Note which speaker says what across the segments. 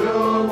Speaker 1: Yo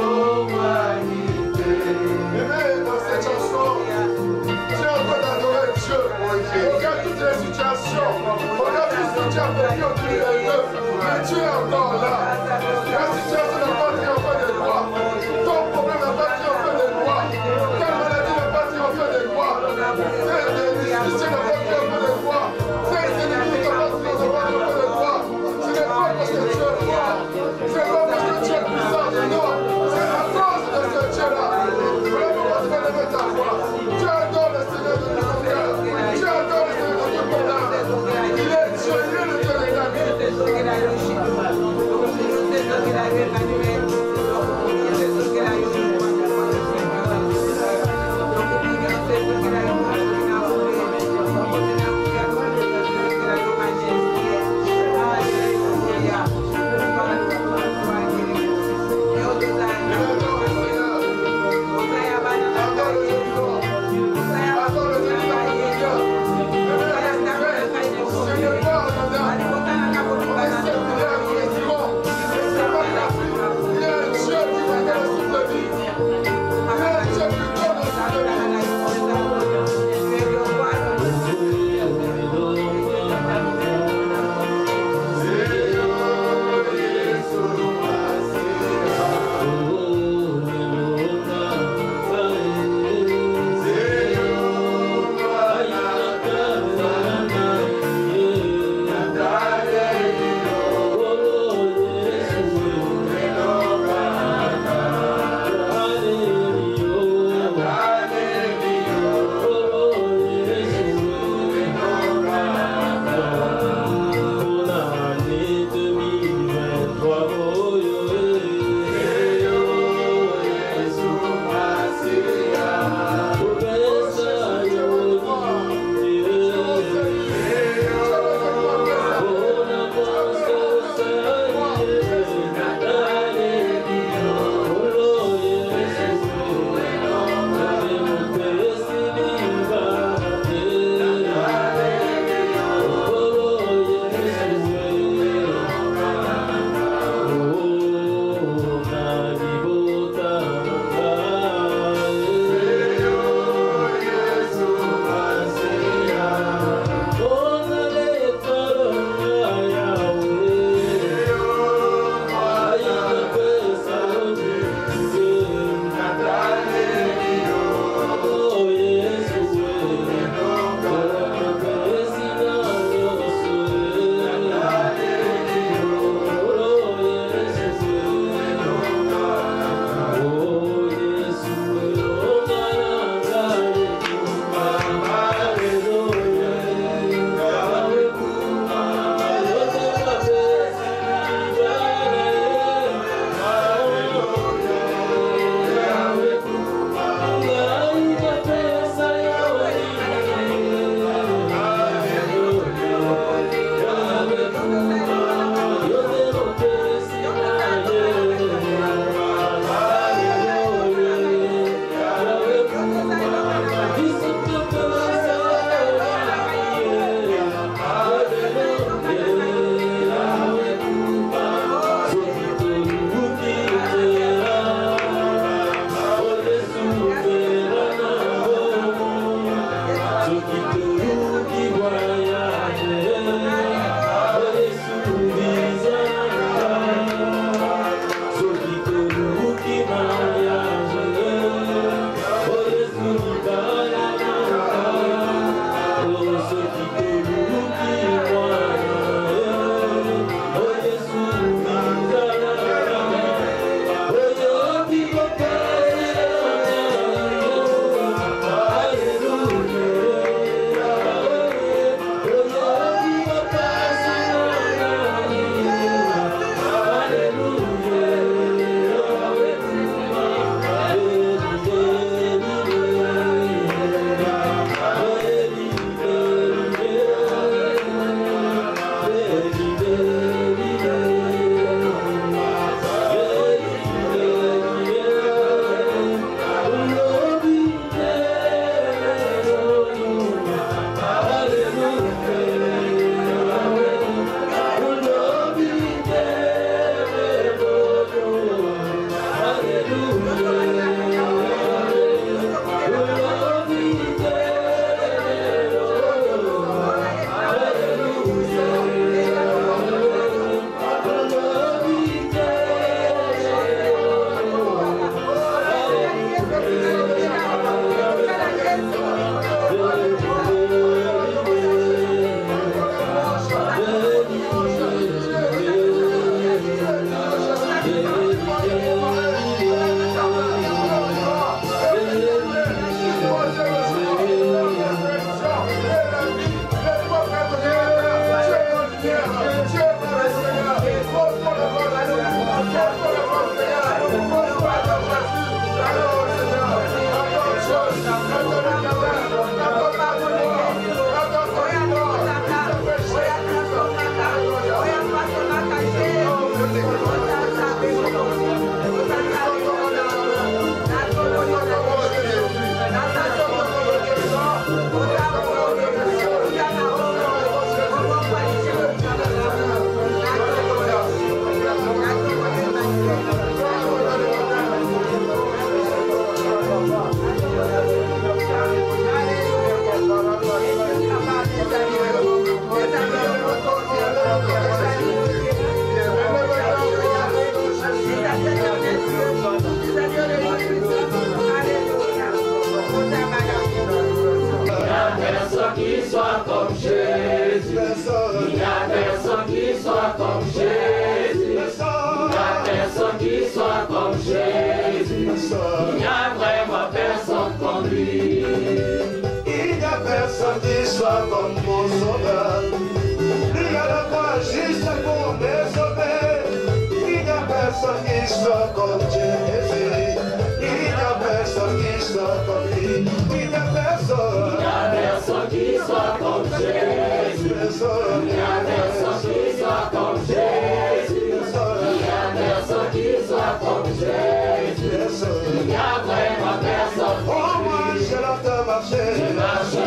Speaker 1: personne qui soit comme Jésus. Il n'y a personne qui soit comme Jésus. Il n'y a personne qui soit comme Jésus. Il n'y a vraiment personne comme lui.
Speaker 2: Il n'y a personne qui soit comme mon sauveur. Il y a la foi juste pour me sauver. Il n'y a personne qui soit comme Jésus. Il n'y a personne qui soit comme lui. Il n'y a personne.
Speaker 1: Il n'y a personne qui soit comme Jésus. Il n'y a personne qui soit comme Jésus. Il n'y a personne qui soit comme Jésus. Il n'y a vraiment personne
Speaker 2: Oh,
Speaker 1: comme
Speaker 2: moi,
Speaker 1: lui.
Speaker 2: je l'entends marcher.
Speaker 1: Je marche,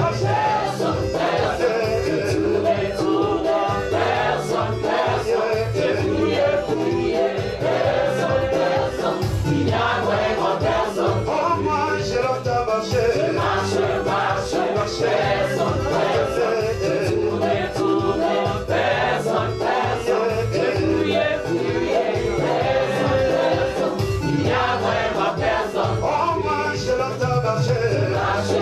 Speaker 1: personne, personne. Je tourne, personne, personne. Je fouille, personne, personne. Il n'y a vraiment personne
Speaker 2: Oh,
Speaker 1: comme lui.
Speaker 2: moi, je l'entends marcher.
Speaker 1: Je marche, personne, personne. Je tourne, personne, personne. Je fouille, personne, personne. Il n'y a vraiment personne
Speaker 2: Oh,
Speaker 1: comme lui.
Speaker 2: moi, je l'entends marcher.
Speaker 1: Marche,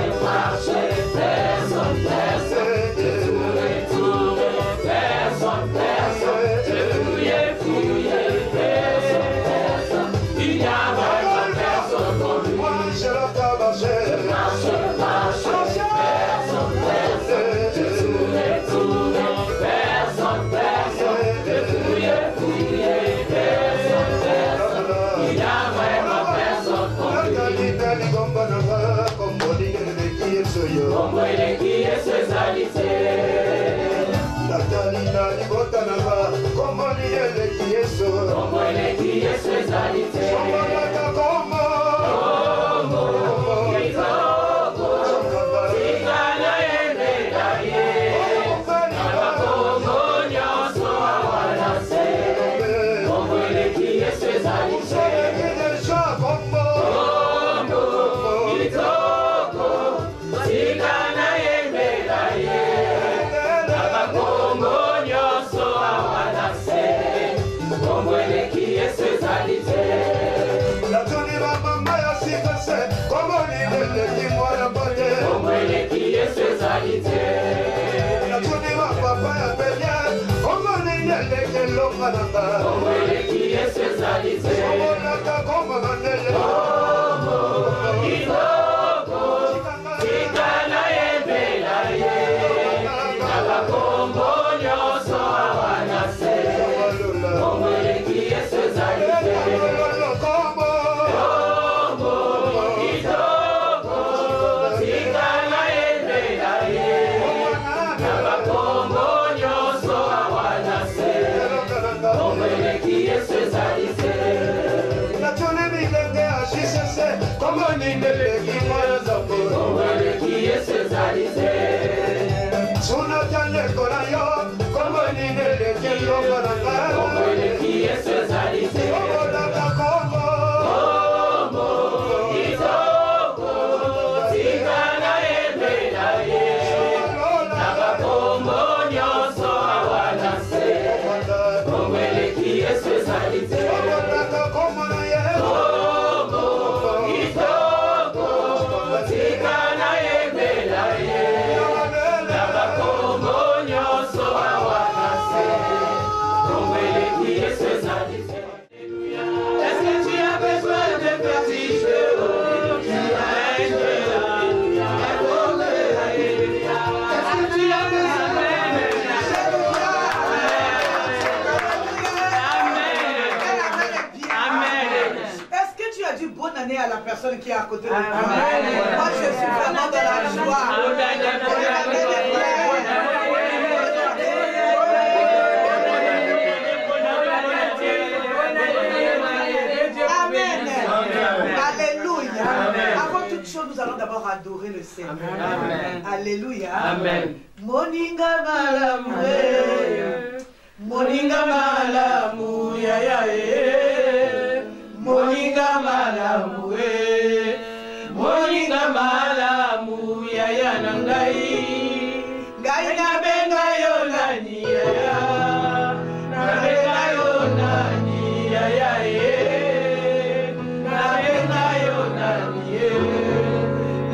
Speaker 1: personne, personne. Je tourne, personne, personne. Je fouille, personne, personne. Il n'y a vraiment personne comme lui.
Speaker 2: Moi, je l'entends marcher.
Speaker 1: Marche, personne, personne. Je tourne, personne, personne. Je fouille, personne, personne. Il n'y a vraiment personne comme lui. Kombo eleki Yesu ezalite. Kombo eleki Yesu ezalite. Kombo kitoko. Tingana yembela ye. Namakombo nyonso awana se. Kombo eleki Yesu ezalite. Kombo kitoko. Tingana yembela ye. Namakombo nyonso awana se. Kombo eleki Yesu ezalite. Kombo eleki Yesu ezalite. Kombo eleki Yesu ezalite. Kombo kitoko. Tingana yembela ye. Namakombo nyonso awana se. Kombo eleki Yesu ezalite. Kombo kitoko. Tingana yembela ye. Namakombo nyonso awana se. Kombo eleki Yesu ezalite. Kombo eleki Yesu ezalite. Kombo eleki Yesu ezalite. Kombo kitoko. Tingana yembela ye. Namakombo nyonso awana se. Kombo eleki Yesu ezalite. Kombo kitoko. Tingana yembela ye. Namakombo nyonso awana se. Kombo eleki Yesu ezalite. Est-ce que tu as besoin de petit jeu? Tu as un Dieu là. Est-ce que tu as besoin
Speaker 3: Est-ce que tu as dit bonne année à la personne qui est à côté de toi?
Speaker 1: Amen.
Speaker 3: Moi, je suis vraiment dans la joie. Amen. Alléluia. Avant toute chose, nous allons d'abord adorer le Seigneur.
Speaker 1: Amen.
Speaker 3: Alléluia.
Speaker 1: Amen.
Speaker 3: Moninga malamu, moninga malamu, ya ya moninga malamu, moninga malamu, ya ya nangai, ngai na benga yo nani ya, na benga yo nani ya na benga yo nani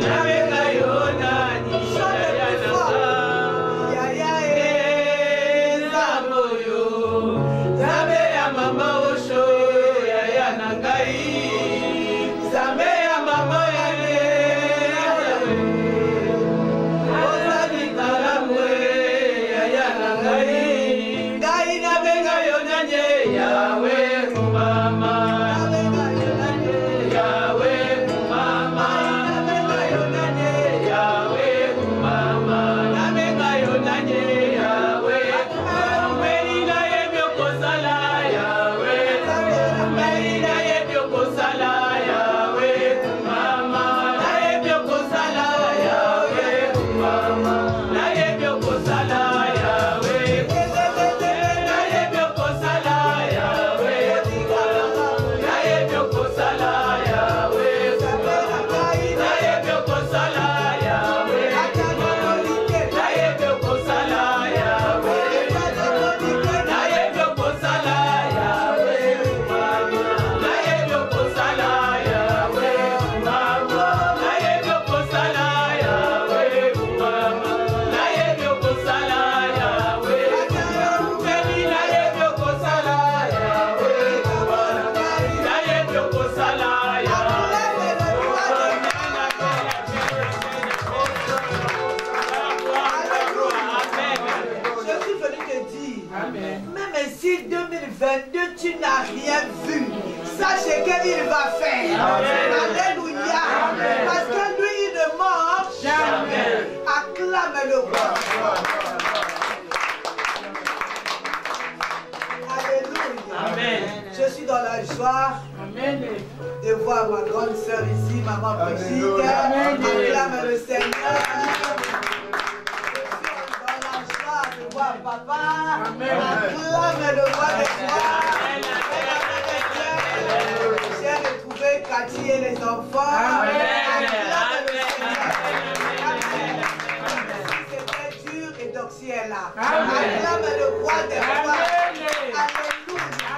Speaker 3: na benga yo nani. sache qu'il va faire. Alléluia. Parce que lui, il ne ment jamais. Acclame le roi. Alléluia.
Speaker 1: Amen.
Speaker 3: Je suis dans la joie de voir ma grande sœur ici, maman Brigitte. Acclame le Seigneur. Papa, acclame le roi des rois. J'ai retrouvé Cathy et les enfants. Acclame le Seigneur. C'était dur et Doxy est là. Acclame le roi des rois. Alléluia.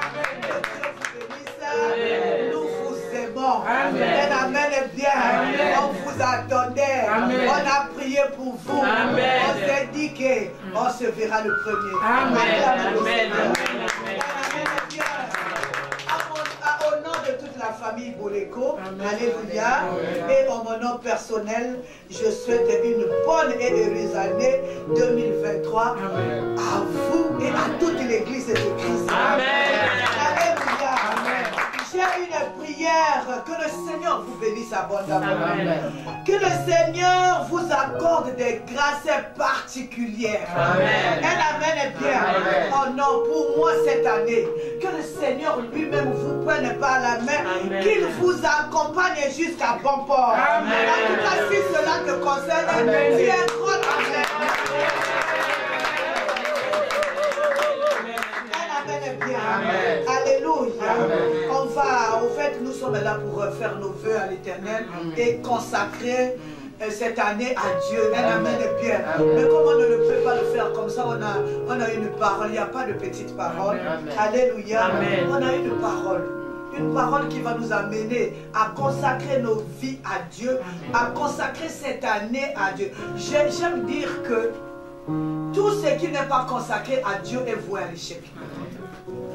Speaker 3: Nous vous aimons. Amen. Amen est bien. On vous attendait. On a prié pour vous. On s'est dit qu'on se verra le premier. Amen. Amen. Au nom de toute la famille Boleko, alléluia, et en mon nom personnel, je souhaite une bonne et heureuse année 2023 à vous et à toute l'église de Christ. Amen. Alléluia. J'ai une prière, que le Seigneur vous bénisse abondamment. Que le Seigneur vous accorde des grâces particulières. Amen. Un amen est bien. Oh non, pour moi cette année, que le Seigneur lui-même vous prenne par la main, qu'il vous accompagne jusqu'à bon port. Amen. En tout cas, si cela te concerne, dis un grand amen. Amen. Alléluia. On va, au fait, nous sommes là pour faire nos vœux à l'Éternel et consacrer cette année à Dieu. Un amen est bien. Mais comme on ne peut pas le faire comme ça, on a une parole. Il n'y a pas de petite parole. Alléluia. On a une parole. Une parole qui va nous amener à consacrer nos vies à Dieu, à consacrer cette année à Dieu. J'aime dire que tout ce qui n'est pas consacré à Dieu est voué à l'échec.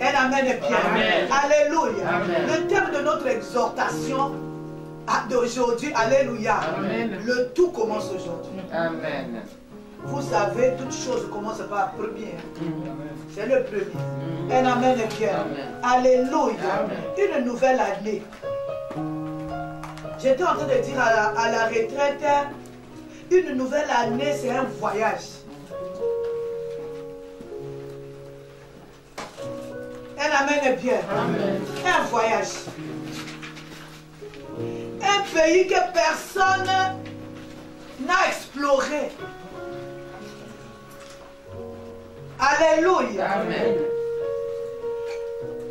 Speaker 3: Un amen est bien. Amen. Alléluia. Amen. Le thème de notre exhortation d'aujourd'hui, alléluia. Amen. Le tout commence aujourd'hui. Amen. Vous savez, toute chose commence par le premier. C'est le premier. Un amen est bien. Amen. Alléluia. Amen. Une nouvelle année. J'étais en train de dire à la retraite, une nouvelle année, c'est un voyage. Un amen est bien. Amen. Un voyage. Un pays que personne n'a exploré. Alléluia. Amen.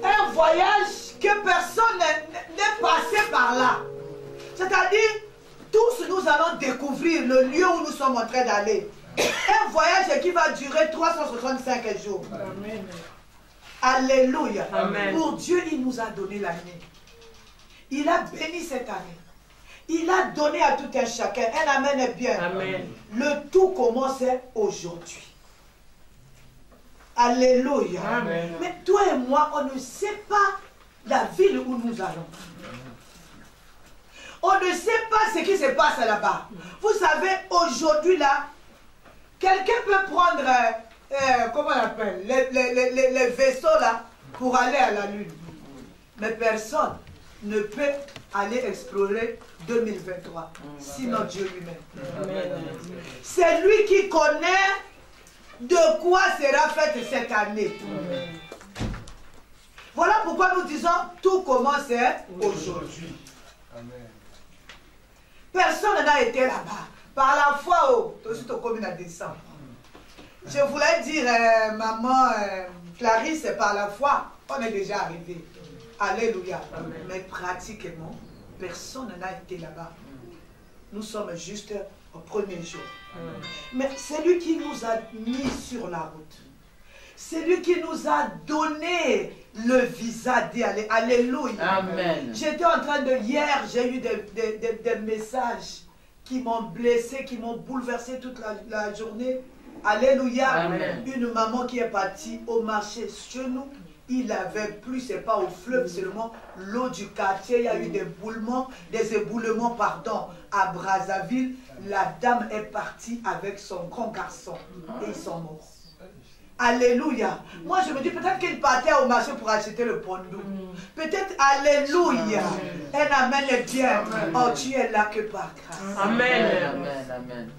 Speaker 3: Un voyage que personne n'est passé par là. C'est-à-dire, tous nous allons découvrir le lieu où nous sommes en train d'aller. Un voyage qui va durer 365 jours. Amen. Alléluia. Amen. Pour Dieu, il nous a donné l'année. Il a béni cette année. Il a donné à tout un chacun. Un amen est bien. Amen. Le tout commence aujourd'hui. Alléluia. Amen. Mais toi et moi, on ne sait pas la ville où nous allons. On ne sait pas ce qui se passe là-bas. Vous savez, aujourd'hui là, quelqu'un peut prendre... comment on appelle les vaisseaux là pour aller à la Lune. Mais personne ne peut aller explorer 2023, sinon Dieu lui-même. C'est lui qui connaît de quoi sera faite cette année. Voilà pourquoi nous disons tout commence aujourd'hui. Personne n'a été là-bas. Par la foi, tout comme il a décembre. Je voulais dire, maman Clarisse, par la foi, on est déjà arrivé. Alléluia. Amen. Mais pratiquement, personne n'a été là-bas. Nous sommes juste au premier jour. Amen. Mais c'est lui qui nous a mis sur la route. C'est lui qui nous a donné le visa d'y aller. Alléluia. Amen. J'étais en train de... Hier, j'ai eu des messages qui m'ont blessé, qui m'ont bouleversé toute la journée. Alléluia. Amen. Une maman qui est partie au marché chez nous. Il avait plu, c'est pas au fleuve seulement, l'eau du quartier. Il y a eu des éboulements, pardon, à Brazzaville. La dame est partie avec son grand garçon et ils sont morts. Alléluia. Moi, je me dis peut-être qu'il partait au marché pour acheter le pondou. Peut-être, alléluia. Un amen est bien. Oh, tu es là que par grâce.
Speaker 1: Amen. Amen.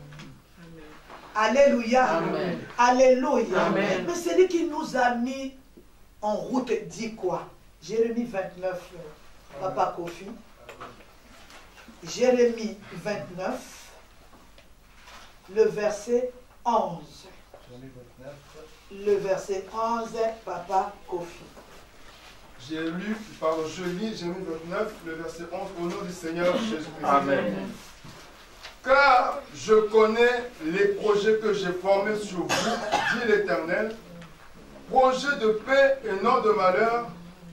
Speaker 3: Alléluia.
Speaker 1: Amen.
Speaker 3: Alléluia.
Speaker 1: Amen.
Speaker 3: Mais celui qui nous a mis en route dit quoi? Jérémie 29, Papa Kofi. Jérémie 29, le verset 11. Le verset 11, Papa Kofi.
Speaker 2: Je lis Jérémie 29, le verset 11, au nom du Seigneur Jésus-Christ.
Speaker 1: Amen.
Speaker 2: Car je connais les projets que j'ai formés sur vous, dit l'Éternel, projets de paix et non de malheur,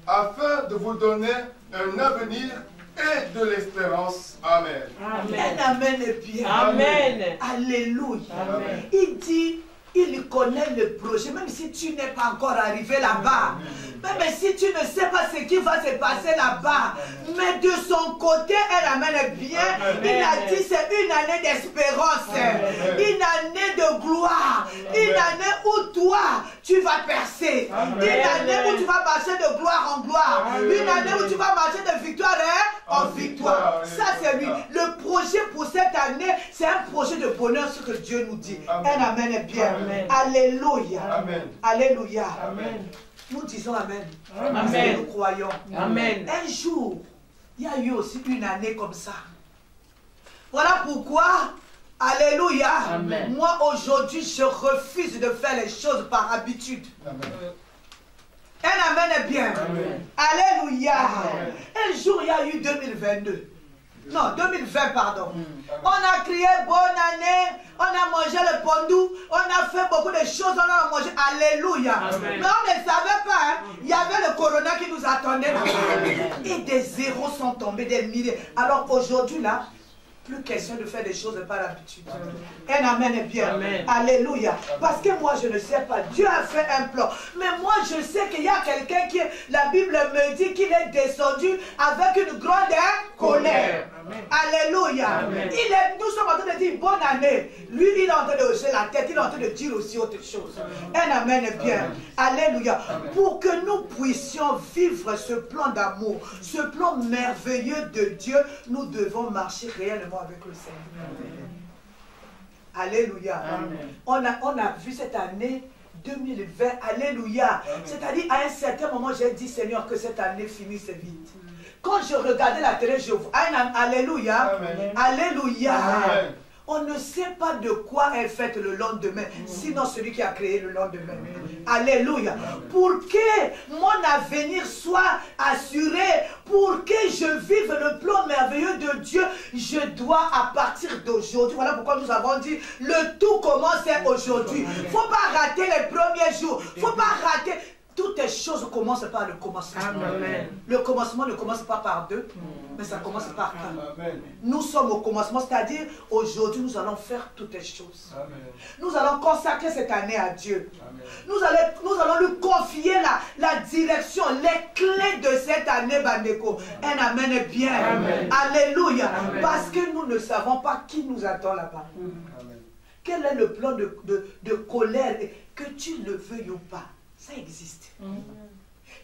Speaker 2: afin de vous donner un avenir et de l'espérance. Amen.
Speaker 3: Amen. Un amen est bien.
Speaker 1: Amen.
Speaker 3: Alléluia.
Speaker 1: Amen.
Speaker 3: Il dit, il connaît le projet, même si tu n'es pas encore arrivé là-bas. Même si tu ne sais pas ce qui va se passer là-bas. Mais de son côté, un amen est bien. Il a dit, c'est une année d'espérance. Une année de gloire. Une année où toi, tu vas percer. Une année où tu vas marcher de gloire en gloire. Une année où tu vas marcher de victoire en victoire. Ça, c'est lui. Le projet pour cette année, c'est un projet de bonheur, ce que Dieu nous dit. Un amen est bien.
Speaker 1: Amen.
Speaker 3: Alléluia.
Speaker 2: Amen.
Speaker 3: Alléluia.
Speaker 1: Amen.
Speaker 3: Nous disons Amen.
Speaker 1: Amen.
Speaker 3: Parce que nous croyons.
Speaker 1: Amen.
Speaker 3: Un jour, il y a eu aussi une année comme ça. Voilà pourquoi, alléluia,
Speaker 1: Amen.
Speaker 3: moi aujourd'hui, je refuse de faire les choses par habitude.
Speaker 2: Amen.
Speaker 3: Un amen est bien.
Speaker 1: Amen.
Speaker 3: Alléluia.
Speaker 1: Amen.
Speaker 3: Un jour, il y a eu 2022. Non, 2020, pardon. On a crié bonne année, on a mangé le pondou, on a fait beaucoup de choses, on a mangé. Alléluia.
Speaker 1: Amen.
Speaker 3: Mais on ne savait pas, hein, il y avait le corona qui nous attendait là-bas. Et des zéros sont tombés, des milliers. Alors aujourd'hui, là, plus question de faire des choses par l'habitude. Un amen est bien.
Speaker 1: Amen.
Speaker 3: Alléluia. Parce que moi, je ne sais pas. Dieu a fait un plan. Mais moi, je sais qu'il y a quelqu'un qui, la Bible me dit qu'il est descendu avec une grande colère.
Speaker 1: Amen.
Speaker 3: Alléluia.
Speaker 1: Amen.
Speaker 3: Nous sommes en train de dire bonne année. Lui, il est en train de hocher la tête. Il est en train de dire aussi autre chose. Un amen est bien. Alléluia. Pour que nous puissions vivre ce plan d'amour, ce plan merveilleux de Dieu, nous devons marcher réellement avec le Seigneur. Alléluia. On a vu cette année 2020. Alléluia. C'est-à-dire, à un certain moment, j'ai dit, Seigneur, que cette année finisse vite. Quand je regardais la télé, je vois. Alléluia.
Speaker 2: Amen.
Speaker 3: Alléluia.
Speaker 2: Amen.
Speaker 3: On ne sait pas de quoi est faite le lendemain, sinon celui qui a créé le lendemain. Alléluia. Pour que mon avenir soit assuré, pour que je vive le plan merveilleux de Dieu, je dois à partir d'aujourd'hui. Voilà pourquoi nous avons dit, le tout commence aujourd'hui. Il ne faut pas rater les premiers jours. Il ne faut pas rater. Toutes les choses commencent par le commencement.
Speaker 1: Amen.
Speaker 3: Le commencement ne commence pas par deux, mais ça commence par un.
Speaker 2: Amen.
Speaker 3: Nous sommes au commencement, c'est-à-dire aujourd'hui nous allons faire toutes les choses.
Speaker 2: Amen.
Speaker 3: Nous allons consacrer cette année à Dieu.
Speaker 2: Amen.
Speaker 3: Nous allons lui confier la direction, les clés de cette année, Bandeko. Un amen est bien.
Speaker 1: Amen.
Speaker 3: Alléluia.
Speaker 1: Amen.
Speaker 3: Parce que nous ne savons pas qui nous attend là-bas.
Speaker 2: Amen.
Speaker 3: Quel est le plan de colère, que tu le veuilles ou pas, ça existe.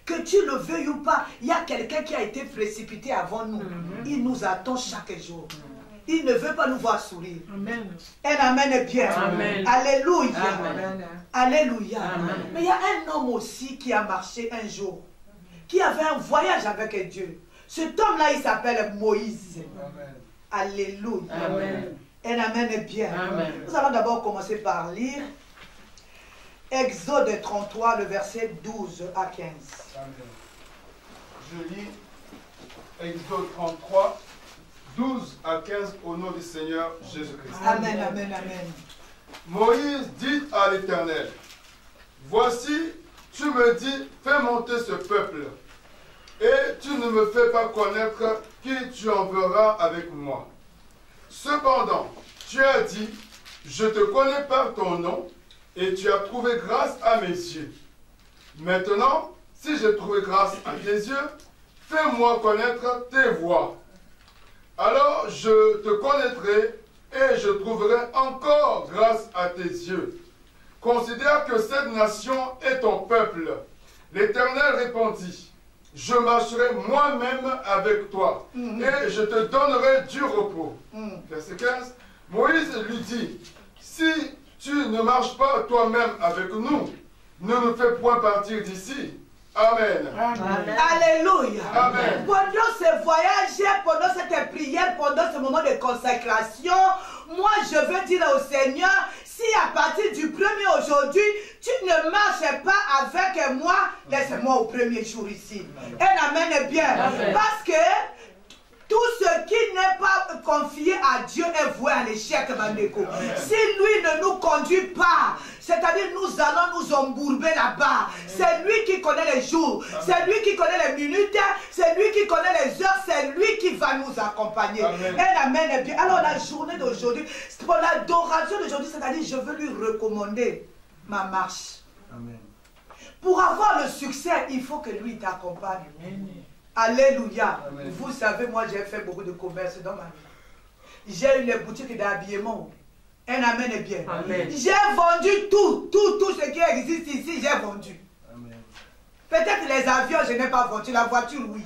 Speaker 3: Que tu le veuilles ou pas, il y a quelqu'un qui a été précipité avant nous. Il nous attend chaque jour. Il ne veut pas nous voir sourire.
Speaker 1: Amen.
Speaker 3: Un amen est bien.
Speaker 1: Amen.
Speaker 3: Alléluia.
Speaker 1: Amen.
Speaker 3: Alléluia.
Speaker 1: Amen.
Speaker 3: Mais il y a un homme aussi qui a marché un jour, qui avait un voyage avec Dieu. Cet homme-là, il s'appelle Moïse.
Speaker 2: Amen.
Speaker 3: Alléluia.
Speaker 1: Amen.
Speaker 3: Un amen est bien.
Speaker 1: Amen.
Speaker 3: Nous allons d'abord commencer par lire Exode 33, le verset 12 à 15.
Speaker 2: Amen. Je lis Exode 33, 12 à 15 au nom du Seigneur Jésus-Christ.
Speaker 3: Amen, amen, amen.
Speaker 2: Moïse dit à l'Éternel, voici, tu me dis, fais monter ce peuple, et tu ne me fais pas connaître qui tu enverras avec moi. Cependant, tu as dit, je te connais par ton nom, et tu as trouvé grâce à mes yeux. Maintenant, si j'ai trouvé grâce à tes yeux, fais-moi connaître tes voies. Alors je te connaîtrai et je trouverai encore grâce à tes yeux.
Speaker 4: considère que cette nation est ton peuple. L'Éternel répondit, je marcherai moi-même avec toi et je te donnerai du repos. Verset 15, Moïse lui dit, si tu ne marches pas toi-même avec nous, ne nous fais point partir d'ici. Amen.
Speaker 3: Amen. Alléluia.
Speaker 4: Amen.
Speaker 3: Pendant ce voyage, pendant cette prière, pendant ce moment de consécration, moi je veux dire au Seigneur, si à partir du 1er aujourd'hui, tu ne marches pas avec moi, laisse-moi au premier jour ici. Un amen est bien. Amen. Parce que tout ce qui n'est pas confié à Dieu est voué à l'échec, Bandeko. Si lui ne nous conduit pas, c'est-à-dire nous allons nous embourber là-bas. C'est lui qui connaît les jours, c'est lui qui connaît les minutes, c'est lui qui connaît les heures, c'est lui qui va nous accompagner. Un amen est bien. Alors la journée d'aujourd'hui, pour l'adoration d'aujourd'hui, c'est-à-dire je veux lui recommander ma marche. Amen. Pour avoir le succès, il faut que lui t'accompagne. Alléluia. Amen. Vous savez, moi j'ai fait beaucoup de commerce dans ma vie. J'ai une boutique d'habillement. Un amen est bien. J'ai vendu tout ce qui existe ici, j'ai vendu. Peut-être les avions, je n'ai pas vendu. La voiture, oui.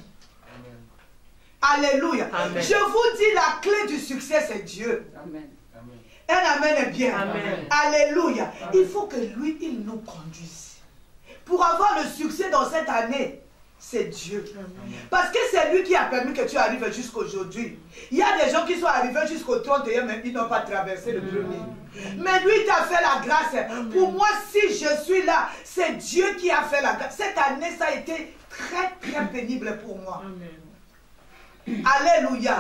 Speaker 3: Amen. Alléluia. Amen. Je vous dis, la clé du succès, c'est Dieu. Amen. Un amen est bien. Amen. Alléluia. Amen. Il faut que lui, il nous conduise. Pour avoir le succès dans cette année, c'est Dieu. Parce que c'est lui qui a permis que tu arrives jusqu'aujourd'hui. Il y a des gens qui sont arrivés jusqu'au 31, mais ils n'ont pas traversé le premier. Mais lui t'a fait la grâce. Pour moi, si je suis là, c'est Dieu qui a fait la grâce. Cette année, ça a été très pénible pour moi. Amen. Alléluia.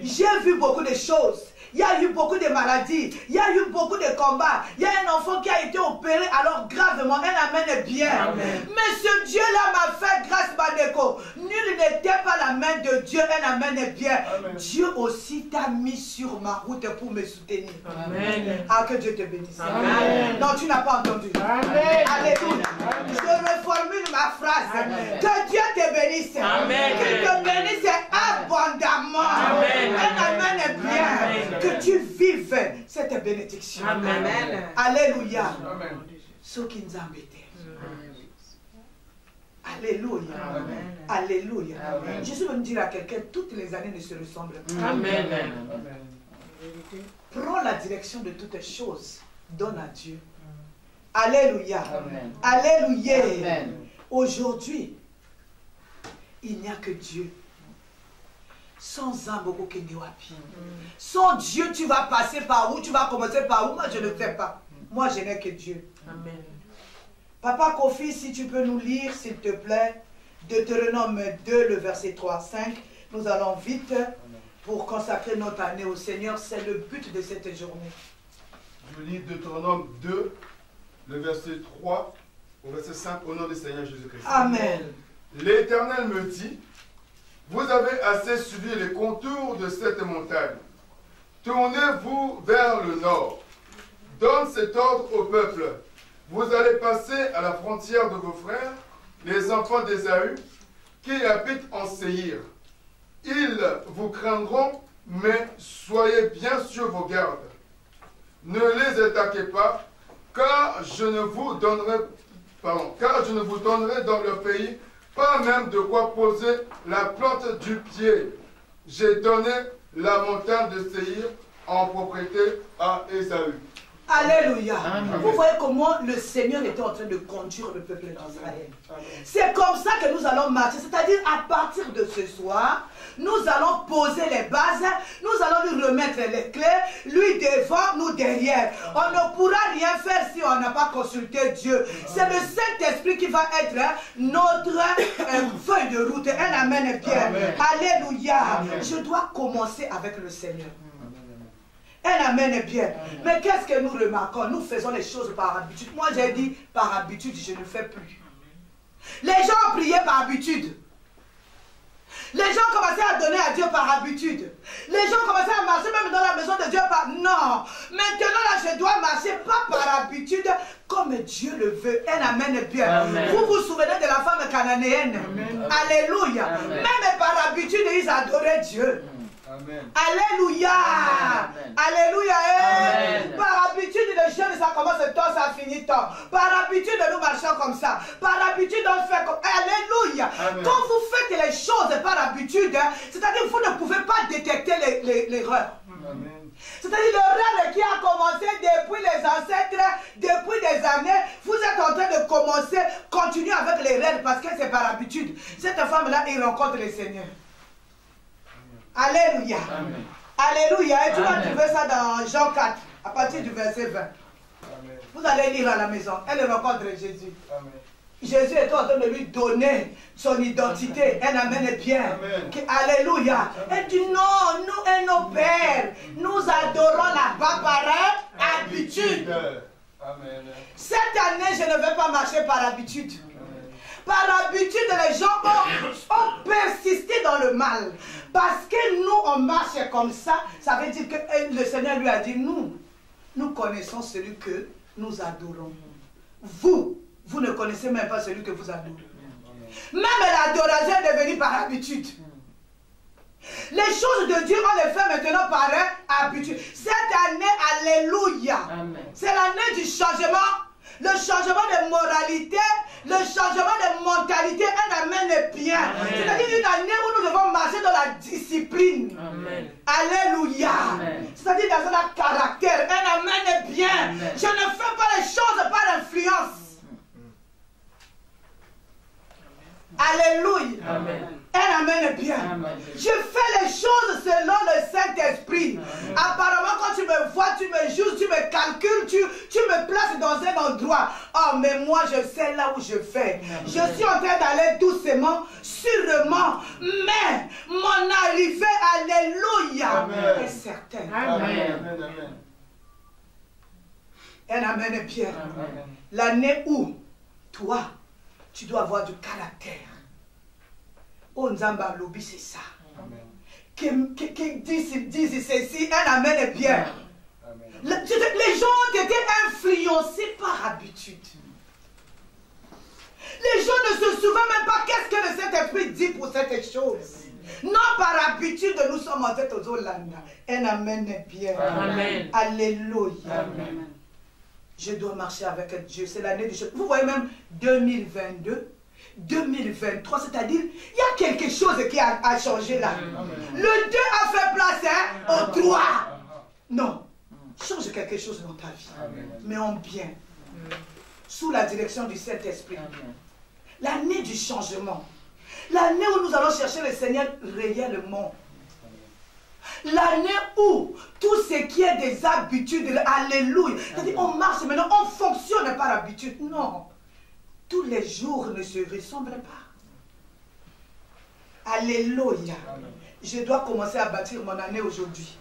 Speaker 3: J'ai vu beaucoup de choses. Il y a eu beaucoup de maladies, il y a eu beaucoup de combats. Il y a un enfant qui a été opéré alors gravement. Un amen est bien. Amen. Mais ce Dieu-là m'a fait grâce, Bandeko. Nul n'était pas la main de Dieu. Un amen est bien. Amen. Dieu aussi t'a mis sur ma route pour me soutenir. Amen. Ah, que Dieu te bénisse. Amen. Non, tu n'as pas entendu. Amen. Alléluia. Amen. Je reformule ma phrase. Amen. Que Dieu te bénisse. Amen. Qu'il te bénisse abondamment. Amen. Un amen est bien. Amen. Que tu vives cette bénédiction. Amen. Alléluia. Amen. Ce qui nous embête. Alléluia. Amen. Alléluia. Amen. Jésus veut nous dire à quelqu'un, toutes les années ne se ressemblent pas. Amen. Amen. Prends la direction de toutes choses. Donne à Dieu. Alléluia. Amen. Alléluia. Amen. Aujourd'hui, il n'y a que Dieu. Sans un beaucoup qui n'est wapi. Sans Dieu, tu vas passer par où? Tu vas commencer par où? Moi, je ne fais pas. Moi, je n'ai que Dieu. Amen. Papa Kofi, si tu peux nous lire, s'il te plaît, Deutéronome 2, le verset 3-5. Nous allons vite pour consacrer notre année au Seigneur. C'est le but de cette journée.
Speaker 4: Je lis Deutéronome 2, le verset 3 au verset 5, au nom du Seigneur Jésus-Christ.
Speaker 3: Amen.
Speaker 4: L'Éternel me dit, vous avez assez suivi les contours de cette montagne. Tournez-vous vers le nord. Donne cet ordre au peuple. Vous allez passer à la frontière de vos frères, les enfants d'Ésaü, qui habitent en Séhir. Ils vous craindront, mais soyez bien sur vos gardes. Ne les attaquez pas, car je ne vous donnerai dans leur pays pas même de quoi poser la plante du pied. J'ai donné la montagne de Séhir en propriété à Ésaü.
Speaker 3: Alléluia. Amen. Vous voyez comment le Seigneur était en train de conduire le peuple d'Israël. C'est comme ça que nous allons marcher. C'est-à-dire à partir de ce soir, nous allons poser les bases, nous allons lui remettre les clés, lui devant, nous derrière. On ne pourra rien faire si on n'a pas consulté Dieu. C'est le Saint-Esprit qui va être notre feuille de route. Un amen est bien. Amen. Alléluia. Amen. Je dois commencer avec le Seigneur. Un amen est bien. Amen. Mais qu'est-ce que nous remarquons? Nous faisons les choses par habitude. Moi j'ai dit par habitude, je ne fais plus. Les gens ont prié par habitude. Les gens commençaient à donner à Dieu par habitude. Les gens commençaient à marcher même dans la maison de Dieu par... Non. Maintenant là, je dois marcher pas par habitude, comme Dieu le veut. Un amen est bien. Amen. Vous vous souvenez de la femme cananéenne? Amen. Alléluia. Amen. Même par habitude, ils adoraient Dieu.
Speaker 4: Amen.
Speaker 3: Alléluia.
Speaker 1: Amen.
Speaker 3: Alléluia.
Speaker 1: Amen.
Speaker 3: Par habitude, les jeunes, ça commence tôt, ça finit tôt. Par habitude, nous marchons comme ça. Par habitude, on fait comme... Alléluia.
Speaker 4: Amen.
Speaker 3: Quand vous faites les choses par habitude, c'est-à-dire que vous ne pouvez pas détecter l'erreur.
Speaker 4: Amen.
Speaker 3: C'est-à-dire l'erreur qui a commencé depuis les ancêtres, depuis des années, vous êtes en train de commencer, continuer avec l'erreur parce que c'est par habitude. Cette femme-là, il rencontre le Seigneur. Alléluia.
Speaker 1: Amen.
Speaker 3: Alléluia. Et tu vas
Speaker 1: Amen.
Speaker 3: trouver ça dans Jean 4, à partir du verset 20.
Speaker 4: Amen.
Speaker 3: Vous allez lire à la maison. Elle rencontre Jésus.
Speaker 4: Amen.
Speaker 3: Jésus est en train de lui donner son identité. Elle amène bien.
Speaker 4: Amen.
Speaker 3: Alléluia. Elle dit non, nous et nos pères, nous adorons là-bas par habitude.
Speaker 4: Amen.
Speaker 3: Cette année, je ne vais pas marcher par habitude. Par habitude, les gens ont persisté dans le mal. Parce que nous, on marche comme ça, ça veut dire que le Seigneur lui a dit, nous connaissons celui que nous adorons. Vous ne connaissez même pas celui que vous adorez. Même l'adoration est devenue par habitude. Les choses de Dieu, on les fait maintenant par habitude. Cette année, alléluia. C'est l'année du changement. Le changement de moralité, le changement de mentalité, un amen bien. C'est-à-dire une année où nous devons marcher dans la discipline.
Speaker 1: Amen.
Speaker 3: Alléluia. C'est-à-dire dans un caractère, un amen bien.
Speaker 1: Amen.
Speaker 3: Je ne fais pas les choses par influence. Alléluia.
Speaker 1: Amen.
Speaker 3: Un amen bien.
Speaker 1: Amen.
Speaker 3: Je fais les choses selon le Saint-Esprit. Apparemment, quand tu me vois, tu me juges, tu me calcules, tu me places dans un endroit. Oh, mais moi, je sais là où je fais. Je suis en train d'aller doucement, sûrement. Mais mon arrivée, alléluia, est certaine.
Speaker 1: Amen.
Speaker 3: Un amen bien.
Speaker 1: Amen.
Speaker 3: L'année où, toi, tu dois avoir du caractère. Oh, Nzamba Lobi, c'est ça. Qui disent ceci, un amen bien. Les gens ont été influencés par habitude. Les gens ne se souviennent même pas qu'est-ce que le Saint-Esprit dit pour cette chose. Non, par habitude, nous sommes en tête aux Olanda. Un amen bien.
Speaker 1: Amen.
Speaker 3: Alléluia.
Speaker 1: Amen.
Speaker 3: Je dois marcher avec Dieu. C'est l'année du changement. Vous voyez même 2022, 2023, c'est-à-dire, il y a quelque chose qui a changé là. Le 2 a fait place au 3. Non. Change quelque chose dans ta vie. Mais en bien. Sous la direction du Saint-Esprit. L'année du changement. L'année où nous allons chercher le Seigneur réellement. L'année où tout ce qui est des habitudes, alléluia, c'est-à-dire on marche maintenant, on fonctionne par habitude. Non, tous les jours ne se ressemblent pas. Alléluia. Je dois commencer à bâtir mon année aujourd'hui.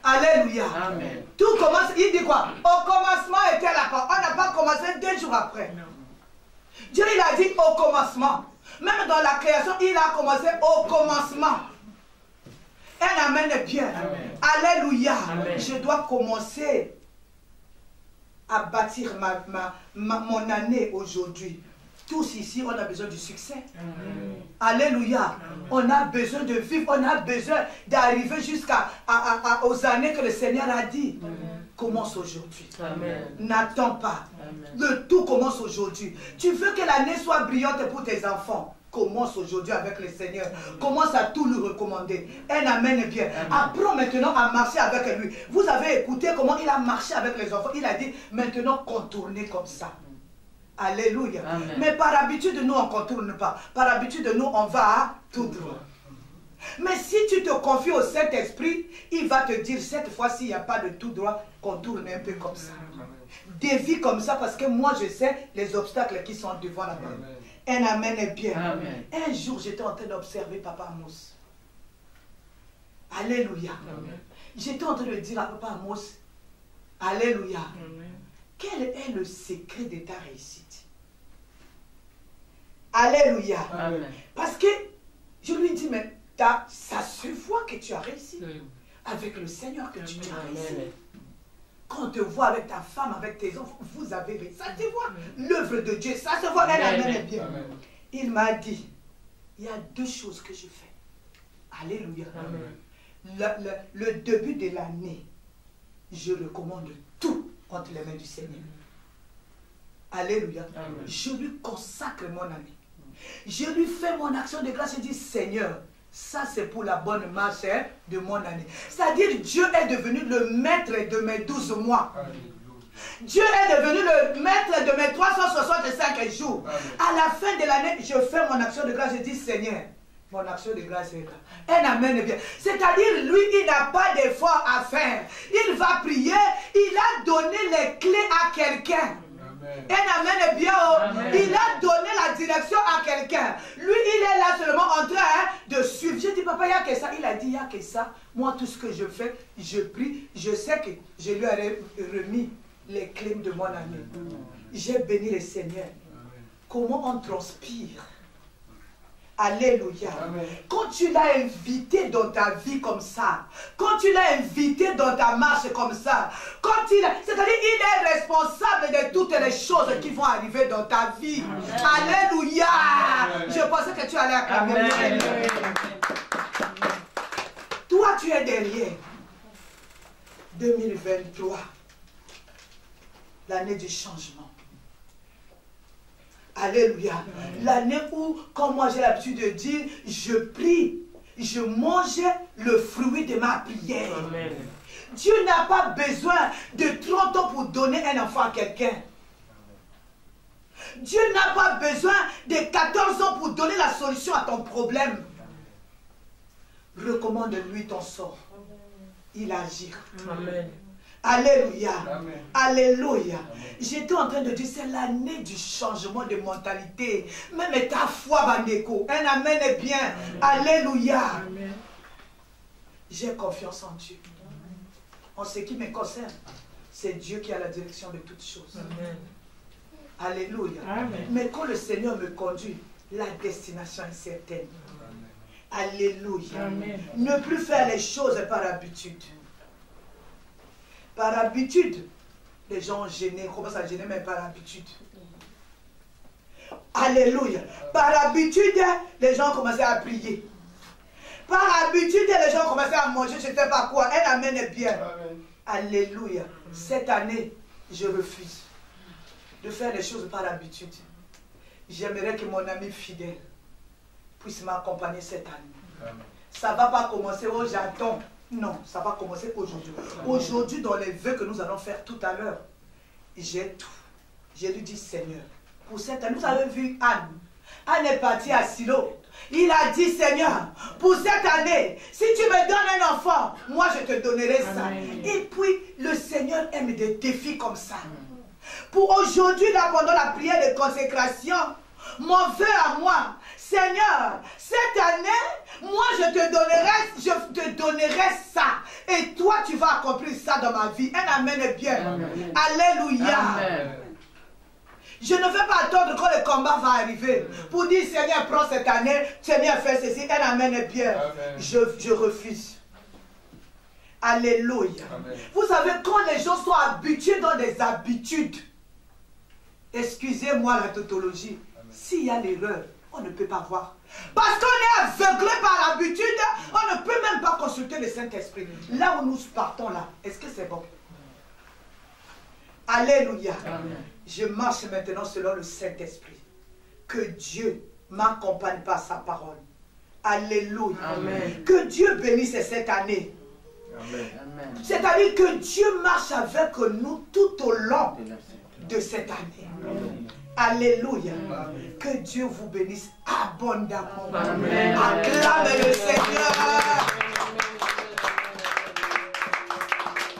Speaker 3: Alléluia.
Speaker 1: Amen.
Speaker 3: Tout commence, il dit quoi? Au commencement était la parole. On n'a pas commencé 2 jours après. Dieu il a dit au commencement. Même dans la création, il a commencé au commencement. Un amen bien.
Speaker 1: Amen.
Speaker 3: Alléluia.
Speaker 1: Amen.
Speaker 3: Je dois commencer à bâtir mon année aujourd'hui. Tous ici, on a besoin du succès.
Speaker 1: Amen.
Speaker 3: Alléluia. On a besoin de vivre, on a besoin d'arriver aux années que le Seigneur a dit. Commence aujourd'hui. N'attends pas.
Speaker 1: Amen.
Speaker 3: Le tout commence aujourd'hui. Tu veux que l'année soit brillante pour tes enfants. Commence aujourd'hui avec le Seigneur. Commence à tout lui recommander. Un amen bien. Apprends maintenant à marcher avec lui. Vous avez écouté comment il a marché avec les enfants. Il a dit maintenant contournez comme ça. Alléluia.
Speaker 1: Amen.
Speaker 3: Mais par habitude, nous, on ne contourne pas. Par habitude, nous, on va tout droit. Mais si tu te confies au Saint-Esprit, il va te dire, cette fois-ci, il n'y a pas de tout droit, contourne un peu comme ça. Dévie comme ça, parce que moi, je sais les obstacles qui sont devant la main. Un amen est bien.
Speaker 1: Amen.
Speaker 3: Un jour, j'étais en train d'observer Papa Amos. Alléluia. J'étais en train de dire à Papa Amos, alléluia. Quel est le secret de ta réussite? Alléluia.
Speaker 1: Amen.
Speaker 3: Parce que je lui dis, mais ça se voit que tu as réussi. Avec le Seigneur que tu as réussi. Quand on te voit avec ta femme, avec tes enfants, vous avez réussi. Ça te voit. L'œuvre de Dieu, ça se voit. Elle amène bien. Il m'a dit, il y a 2 choses que je fais. Alléluia. Le début de l'année, je recommande tout entre les mains du Seigneur. Alléluia. Amen. Je lui consacre mon année. Je lui fais mon action de grâce. Je dis, Seigneur, ça c'est pour la bonne marche de mon année. C'est-à-dire, Dieu est devenu le maître de mes 12 mois. Amen. Dieu est devenu le maître de mes 365 jours. Amen. À la fin de l'année, je fais mon action de grâce. Je dis, Seigneur, mon action de grâce est là. Un amen bien. C'est-à-dire, lui, il n'a pas d'effort à faire. Il va prier. Il a donné les clés à quelqu'un. Un amen bien. Amen. Il a donné la direction à quelqu'un. Lui, il est là seulement en train de suivre. Je dis, papa, il n'y a que ça. Il a dit, il n'y a que ça. Moi, tout ce que je fais, je prie. Je sais que je lui ai remis les clés de mon année. J'ai béni le Seigneur. Comment on transpire. Alléluia. Amen. Quand tu l'as invité dans ta vie comme ça, quand tu l'as invité dans ta marche comme ça, c'est-à-dire il est responsable de toutes les choses qui vont arriver dans ta vie. Amen. Alléluia. Amen. Je pensais que tu allais acclamer. Toi, tu es derrière. 2023, l'année du changement. Alléluia. L'année où, comme moi j'ai l'habitude de dire, je prie, je mange le fruit de ma prière. Amen. Dieu n'a pas besoin de 30 ans pour donner un enfant à quelqu'un. Dieu n'a pas besoin de 14 ans pour donner la solution à ton problème. Recommande-lui ton sort. Il agira. Amen. Alléluia. Amen. Alléluia. J'étais en train de dire, c'est l'année du changement de mentalité. Même ta foi, Bandeko. Un amen est bien. Amen. Alléluia. J'ai confiance en Dieu. En ce qui me concerne, c'est Dieu qui a la direction de toutes choses. Amen. Alléluia. Amen. Mais quand le Seigneur me conduit, la destination est certaine. Amen. Alléluia. Amen. Ne plus faire les choses par habitude. Par habitude, les gens gênés, commencent à gêner, mais par habitude. Alléluia. Par habitude, les gens commençaient à prier. Par habitude, les gens commençaient à manger, je ne sais pas quoi. Un amen est bien. Amen. Alléluia. Cette année, je refuse de faire les choses par habitude. J'aimerais que mon ami fidèle puisse m'accompagner cette année. Amen. Ça ne va pas commencer, oh j'attends. Non, ça va commencer aujourd'hui. Aujourd'hui, dans les vœux que nous allons faire tout à l'heure, j'ai tout. Je lui dis, Seigneur, pour cette année, vous avez vu Anne. Anne est partie à Silo. Il a dit, Seigneur, pour cette année, si tu me donnes un enfant, moi je te donnerai ça. Amen. Et puis, le Seigneur aime des défis comme ça. Pour aujourd'hui, là, pendant la prière de consécration, mon vœu à moi, Seigneur, cette année, moi je te donnerai ça. Et toi, tu vas accomplir ça dans ma vie. Un amen est bien. Amen. Alléluia. Amen. Je ne vais pas attendre quand le combat va arriver pour dire, Seigneur, prends cette année, Seigneur, fais ceci. Un amen est bien. Amen. Je refuse. Alléluia. Amen. Vous savez, quand les gens sont habitués dans des habitudes, excusez-moi la tautologie, s'il y a l'erreur, on ne peut pas voir. Parce qu'on est aveuglé par l'habitude, on ne peut même pas consulter le Saint-Esprit. Là où nous partons là, est-ce que c'est bon? Alléluia. Amen. Je marche maintenant selon le Saint-Esprit. Que Dieu m'accompagne par sa parole. Alléluia. Amen. Que Dieu bénisse cette année. C'est-à-dire que Dieu marche avec nous tout au long de cette année. Amen. Alléluia. Amen. Que Dieu vous bénisse abondamment. Amen. Acclame le Seigneur.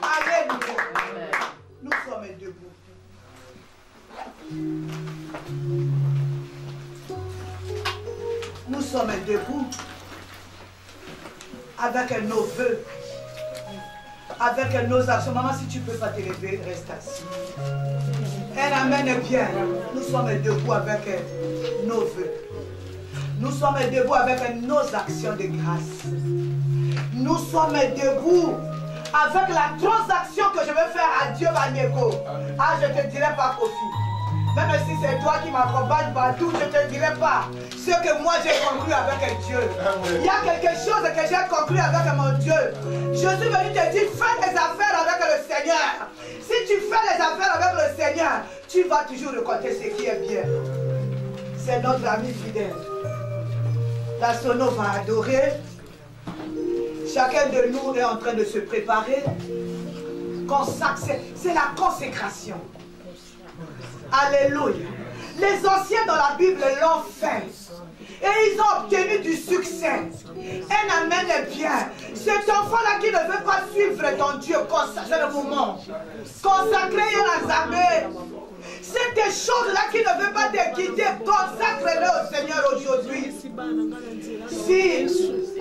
Speaker 3: Alléluia. Amen. Nous sommes debout. Nous sommes debout avec nos vœux, avec nos actions. Maman, si tu ne peux pas te lever, reste assis. Un amen est bien. Nous sommes debout avec nos vœux. Nous sommes debout avec nos actions de grâce. Nous sommes debout avec la transaction que je vais faire à Dieu, Vaneko. Ah, je te dirai pas, Kofi. Même si c'est toi qui m'accompagnes partout, je ne te dirai pas ce que moi j'ai conclu avec Dieu. Il y a quelque chose que j'ai conclu avec mon Dieu. Je suis venu te dire, fais les affaires avec le Seigneur. Si tu fais les affaires avec le Seigneur, tu vas toujours récolter ce qui est bien. C'est notre ami fidèle. La sono va adorer. Chacun de nous est en train de se préparer. C'est la consécration. Alléluia. Les anciens dans la Bible l'ont fait. Et ils ont obtenu du succès. Un amen est bien. Cet enfant-là qui ne veut pas suivre ton Dieu, c'est le moment. Consacré à la armées. C'est des choses-là qui ne veulent pas te quitter. Consacre-le au Seigneur aujourd'hui. Si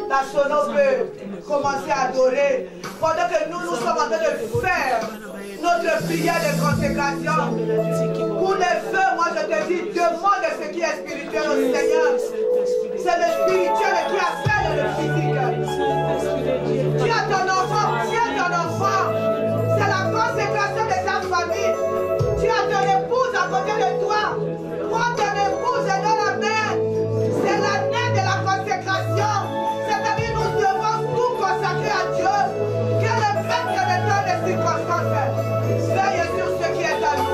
Speaker 3: la sono peut commencer à adorer, pendant que nous sommes en train de faire notre prière de consécration, pour les feux, moi je te dis, demande ce qui est spirituel au Seigneur. C'est le spirituel qui appelle le physique. Tu as ton enfant, tiens ton enfant. C'est la consécration de ta famille. Tu as ton épouse à côté de toi. Prends ton épouse dans la main. C'est l'année de la consécration. C'est-à-dire nous devons tout consacrer à Dieu. Que le maître de temps des circonstances veille sur ce qui est à nous.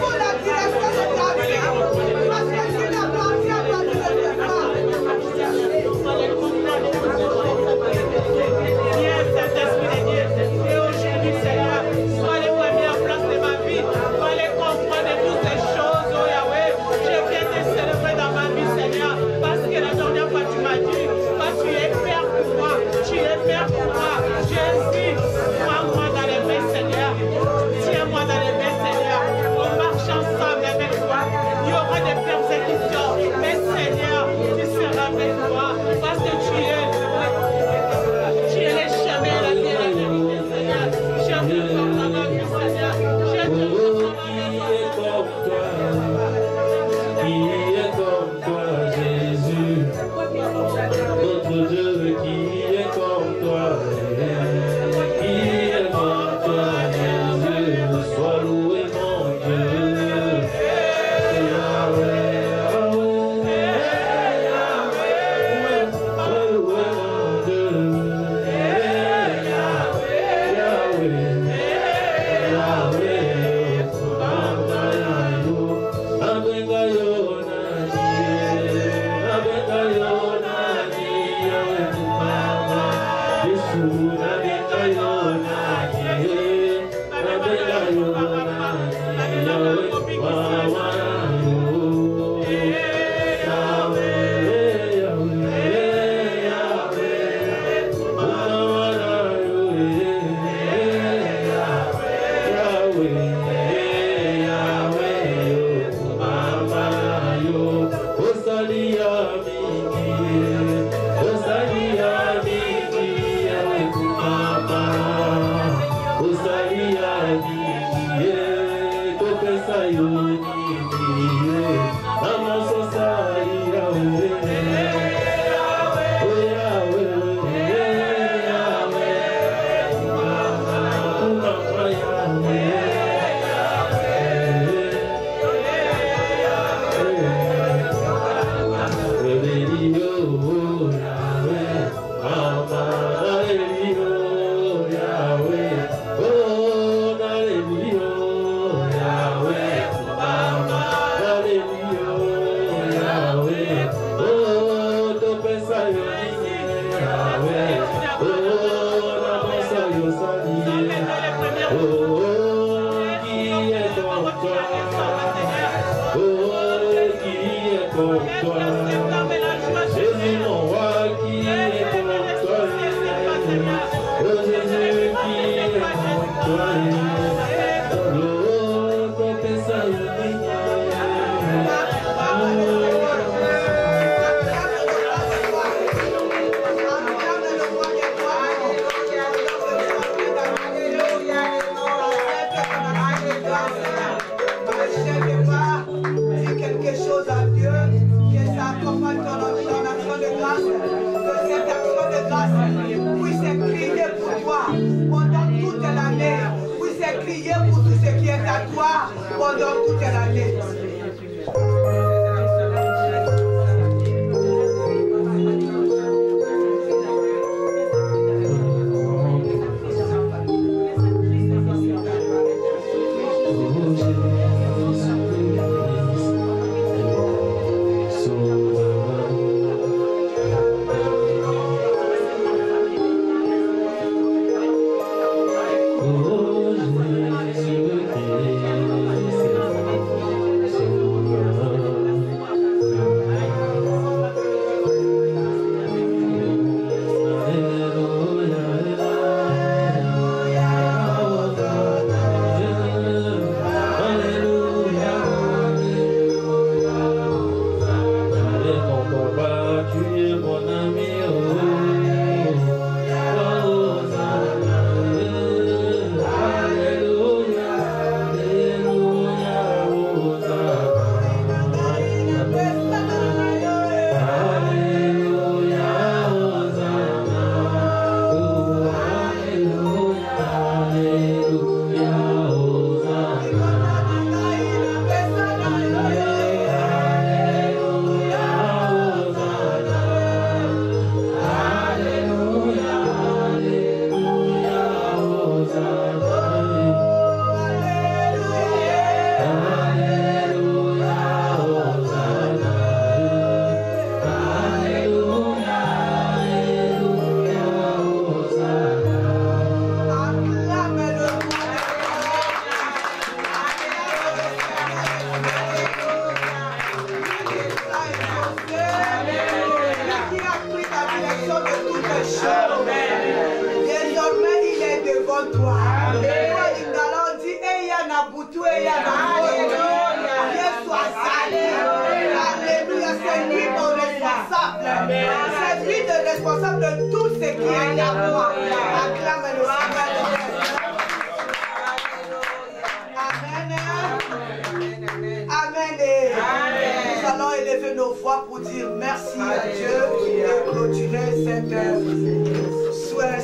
Speaker 3: Pour la direction de ta vie.
Speaker 1: pour toi. Jésus, mon roi qui est pour toi. Oh Jésus qui est pour toi. Oh, ton Thessalonique.
Speaker 3: Pendant toute l'année.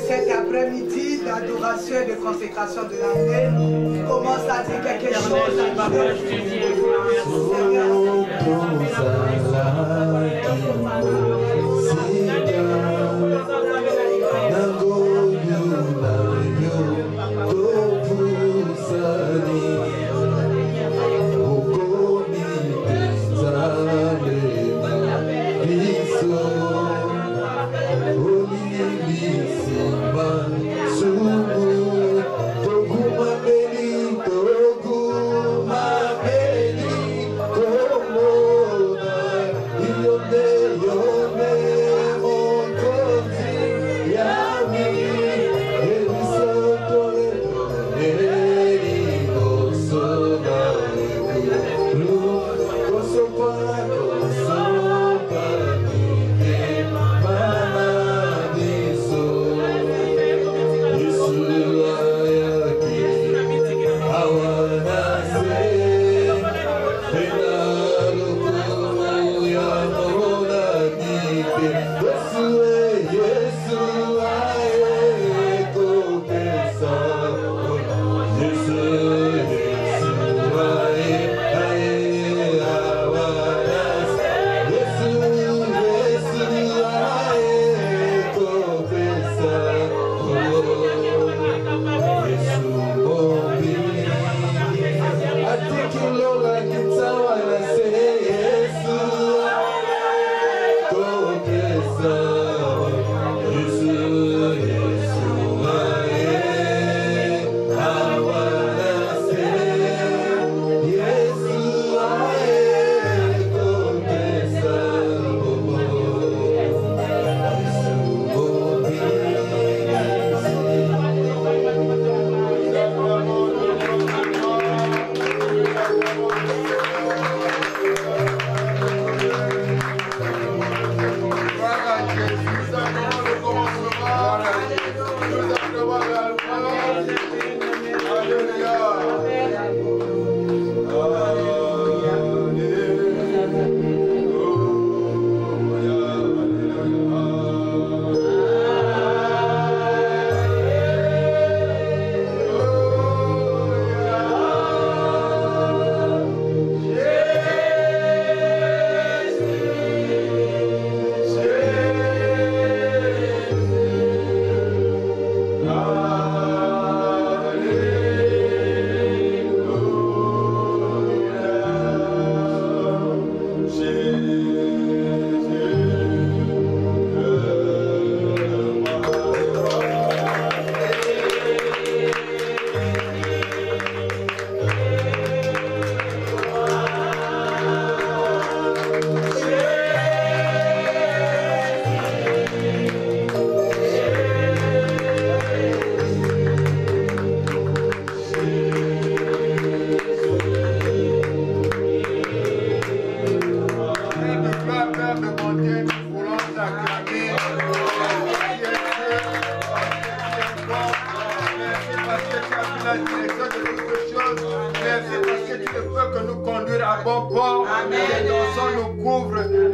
Speaker 3: Cet après-midi d'adoration et de consécration de l'année, commence à dire quelque chose à
Speaker 2: Togu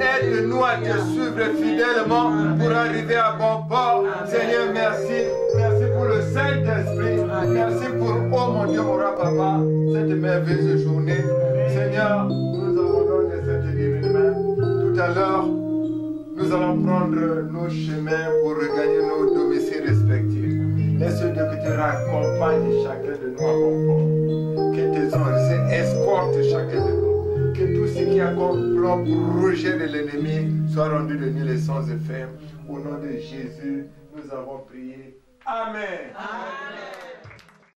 Speaker 4: Aide-nous à te suivre fidèlement pour arriver à bon port. Seigneur, merci. Merci pour le Saint-Esprit. Merci pour, oh mon Dieu, mon Papa, cette merveilleuse journée. Seigneur, nous avons de cette divine main. Tout à l'heure, nous allons prendre nos chemins pour regagner nos domiciles respectifs. Laisse Dieu que tu raccompagnes chacun de nous à bon port. Que tes anges escortent chacun de nous. Que tout ce qui a comme plan pour rougir de l'ennemi soit rendu de nul et sans effet. Au nom de Jésus, nous avons prié. Amen. Amen.